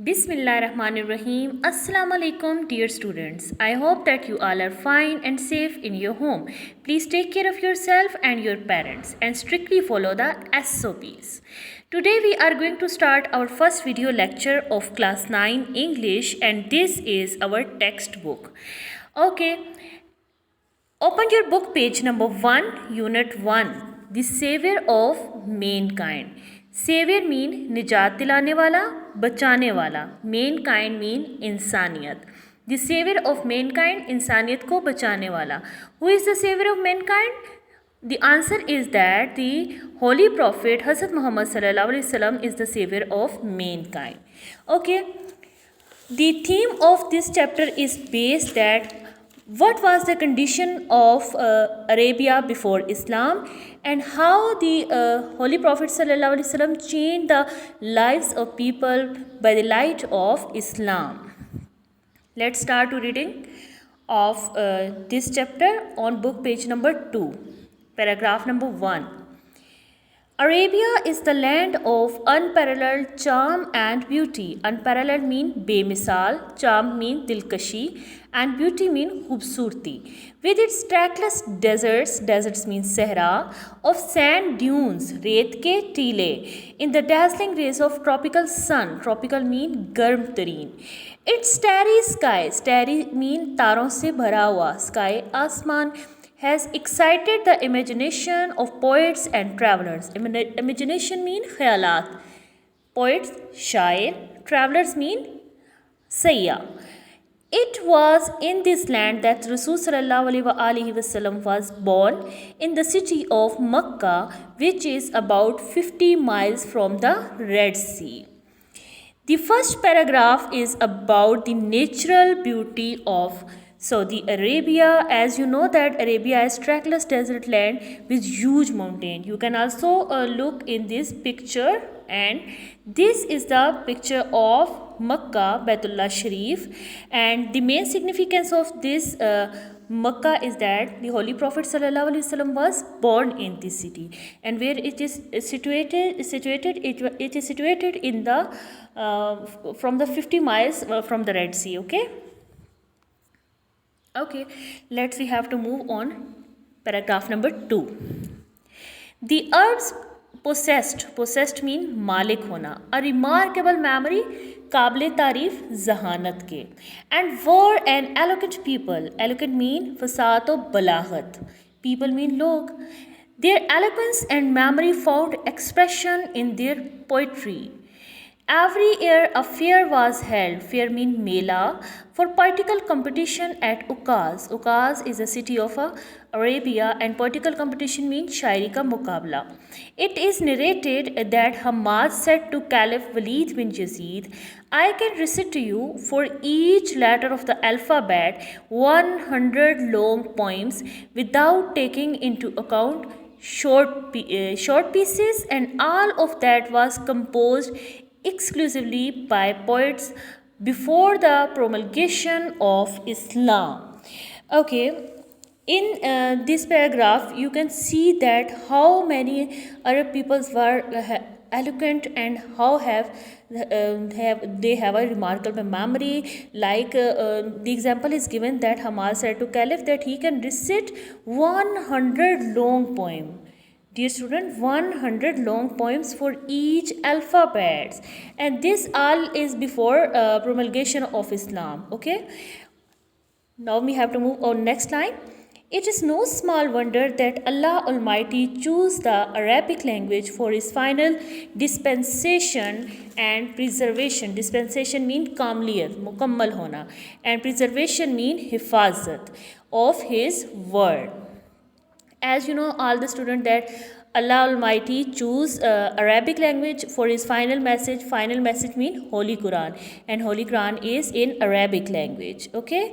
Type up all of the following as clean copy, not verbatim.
Bismillahirrahmanirrahim. Assalamu alaikum, dear students. I hope that you all are fine and safe in your home. Please take care of yourself and your parents and strictly follow the SOPs. Today we are going to start our first video lecture of class 9 English, and this is our textbook. Okay, open your book page number 1, unit 1. The savior of mankind. Saviour mean निजात दिलाने वाला, बचाने वाला. Mankind mean इंसानियत. The saviour of mankind, इंसानियत को बचाने वाला. Who is the saviour of mankind? The answer is that the holy prophet Hazrat Mohammad सल्लल्लाहु अलैहि वसल्लम is the saviour of mankind. Okay, the theme of this chapter is based that what was the condition of Arabia before Islam, and how the Holy Prophet sallallahu alaihi wasallam changed the lives of people by the light of Islam. Let's start reading of this chapter on book page number 2, paragraph number 1. Arabia is the land of unparalleled charm and beauty. Unparalleled mean बेमिसाल, charm mean दिलकशी, and beauty mean खूबसूरती. With its trackless deserts, deserts mean सहरा, of sand dunes, रेत के टीले, in the dazzling rays of tropical sun, tropical mean गर्म तरीन. Its starry sky, starry mean तारों से भरा हुआ, sky आसमान, has excited the imagination of poets and travelers. Imagination mean khayalat. Poets shair, travelers mean sayyah. It was in this land that Rasul sallallahu alaihi wasallam was born, in the city of Makkah, which is about 50 miles from the Red Sea. The first paragraph is about the natural beauty of Saudi Arabia. As you know that Arabia is trackless desert land with huge mountain. You can also look in this picture, and this is the picture of Makkah, Baitullah Sharif, and the main significance of this Makkah is that the Holy Prophet sallallahu alaihi wasallam was born in this city, and where it is situated it is situated in the from the 50 miles from the Red Sea. Okay, we have to move on. Paragraph number 2. The Arabs possessed mean मालिक होना, a remarkable memory, काबिल तारीफ जहानत के, and were an eloquent people. Eloquent mean फसात व बलागत, people mean लोग. Their eloquence and memory found expression in their poetry. Every year a fair was held. Fair mean mela, for poetical competition at Ukaz. Ukaz is a city of Arabia, and poetical competition means shairi ka mukabla. It is narrated that Hammad said to Caliph Walid bin Yazid, I can recite to you for each letter of the alphabet 100 long poems without taking into account short pieces, and all of that was composed exclusively by poets before the promulgation of Islam. Okay, in this paragraph you can see that how many Arab peoples were eloquent, and how they have a remarkable memory. Like the example is given that Hammad said to Caliph that he can recite 100 long poem. Dear student, 100 long poems for each alphabets, and this all is before promulgation of Islam. Okay, now we have to move on next line. It is no small wonder that Allah Almighty chose the Arabic language for his final dispensation and preservation. Dispensation mean kamliyat, mukammal hona, and preservation mean hifazat of his word. As you know, all the students, that Allah Almighty choose Arabic language for his final message. Final message mean Holy Quran, and Holy Quran is in Arabic language. Okay,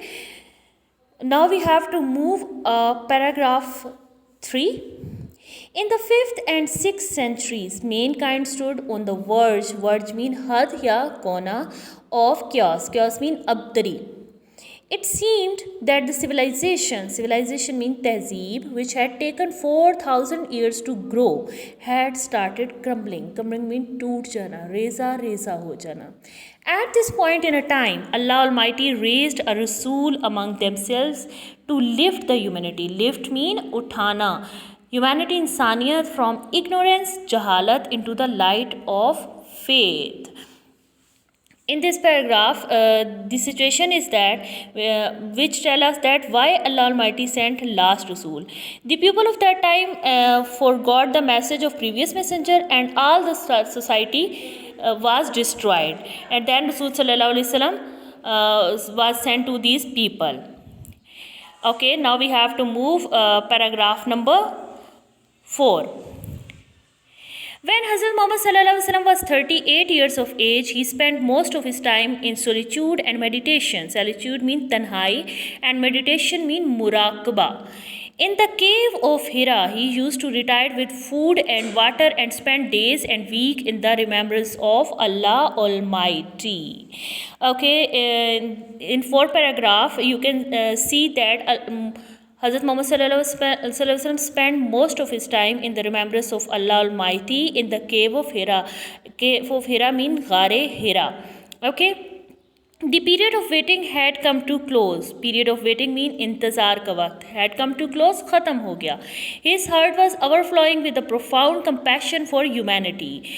now we have to move paragraph 3. In the 5th and 6th centuries, mankind stood on the verge mean had ya kona, of chaos. Chaos mean abtari. It seemed that the civilization means tehzeeb, which had taken 4,000 years to grow, had started crumbling. Crumbling means toot jana, reza ho jana. At this point in a time, Allah Almighty raised a Rasul among themselves to lift the humanity. Lift means uthana. Humanity insaniyat from ignorance, jahalat into the light of faith. In this paragraph, the situation is that which tell us that why Allah Almighty sent last Rasul. The people of that time forgot the message of previous messenger, and all the society was destroyed. And then Rasul Sallallahu Alaihi Wasallam was sent to these people. Okay, now we have to move paragraph number 4. When Hazrat Muhammad Sallallahu Alaihi Wasallam was 38 years of age, he spent most of his time in solitude and meditation. Solitude means tanhai and meditation means muraqaba. In the cave of Hira, he used to retire with food and water and spend days and weeks in the remembrance of Allah Almighty. Okay, in 4th paragraph, you can see that Hazrat Muhammad Sallallahu Alaihi Wasallam spent most of his time in the remembrance of Allah Almighty in the cave of Hira. Cave of Hira means Ghare Hira. Okay. The period of waiting had come to close. Period of waiting means intazar ka waqt had come to close, khatam ho gaya. His heart was overflowing with a profound compassion for humanity.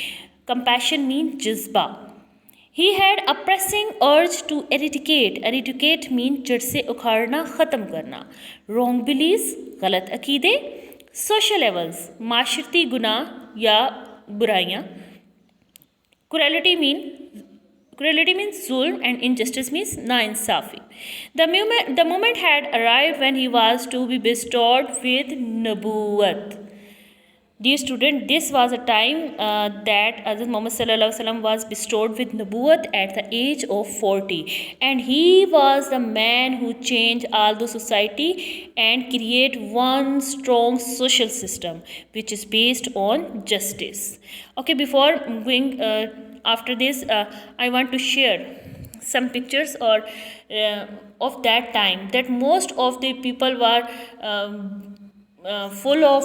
Compassion means jizba. He had a pressing urge to eradicate. Eradicate means जड़ से उखाड़ना, ख़त्म करना. Wrong beliefs, गलत अकीदे. Social levels, माशरती गुनाह या बुराइयाँ. Cruelty means zulm, and injustice means nainsafi. The moment had arrived when he was to be bestowed with nubuwwat. Dear student, this was a time that Hazrat Muhammad Sallallahu Alaihi Wasallam was bestowed with nubuwwat at the age of 40, and he was the man who changed all the society and create one strong social system which is based on justice. Okay, before going after this, I want to share some pictures or of that time that most of the people were full of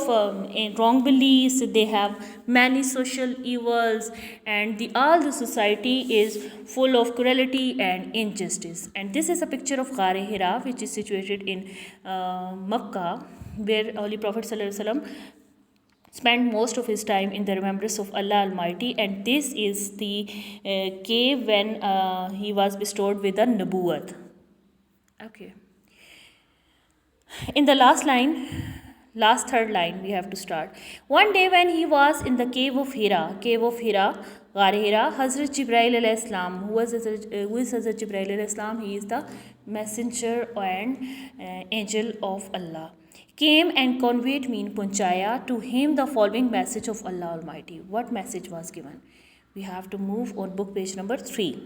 wrong beliefs. They have many social evils, and all the society is full of cruelty and injustice. And this is a picture of Ghare Hira, which is situated in Makkah, where Holy Prophet Sallallahu Alaihi Wasallam spent most of his time in the remembrance of Allah Almighty. And this is the cave when he was bestowed with the nubuwwat. Okay. In the last third line, we have to start. One day when he was in the cave of Hira, Ghare Hira, Hazrat Jibrail alayhi salam, who is Hazrat Jibrail alayhi salam? He is the messenger and angel of Allah, came and conveyed punchaya to him the following message of Allah Almighty. What message was given? We have to move on book page number 3.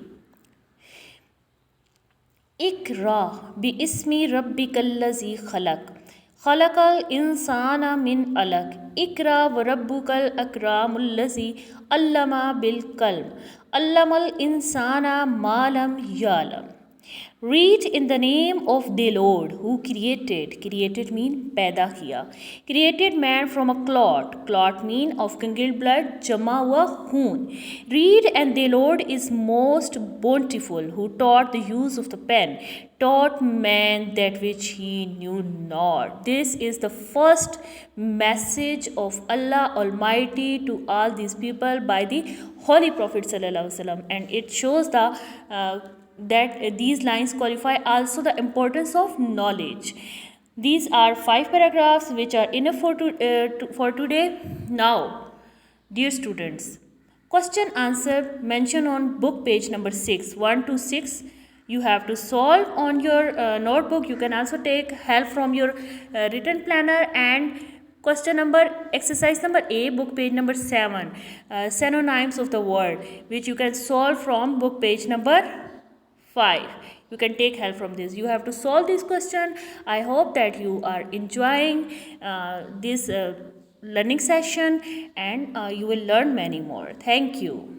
Ikra bi ismi rabbikallazi khalaq. खलकल इंसाना मिन अलग इकरा व रब्बुकल अकरामुल्लज़ी अल्लमा बिल कल्म अल्लमल इंसाना मालम यालम. Read in the name of the Lord who created mean पैदा किया, created man from a clot mean of congealed blood, जमा हुआ खून. Read, and the Lord is most bountiful who taught the use of the pen, taught man that which he knew not. This is the first message of Allah Almighty to all these people by the Holy Prophet Sallallahu Alaihi Wasallam, and it shows that these lines qualify also the importance of knowledge. These are 5 paragraphs which are enough for today. Now, dear students, question answer mentioned on book page number 6, 1 to 6. You have to solve on your notebook. You can also take help from your written planner. And exercise number A, book page number 7, synonyms of the word, which you can solve from book page number 5. You can take help from this. You have to solve this question. I hope that you are enjoying this learning session, and you will learn many more. Thank you.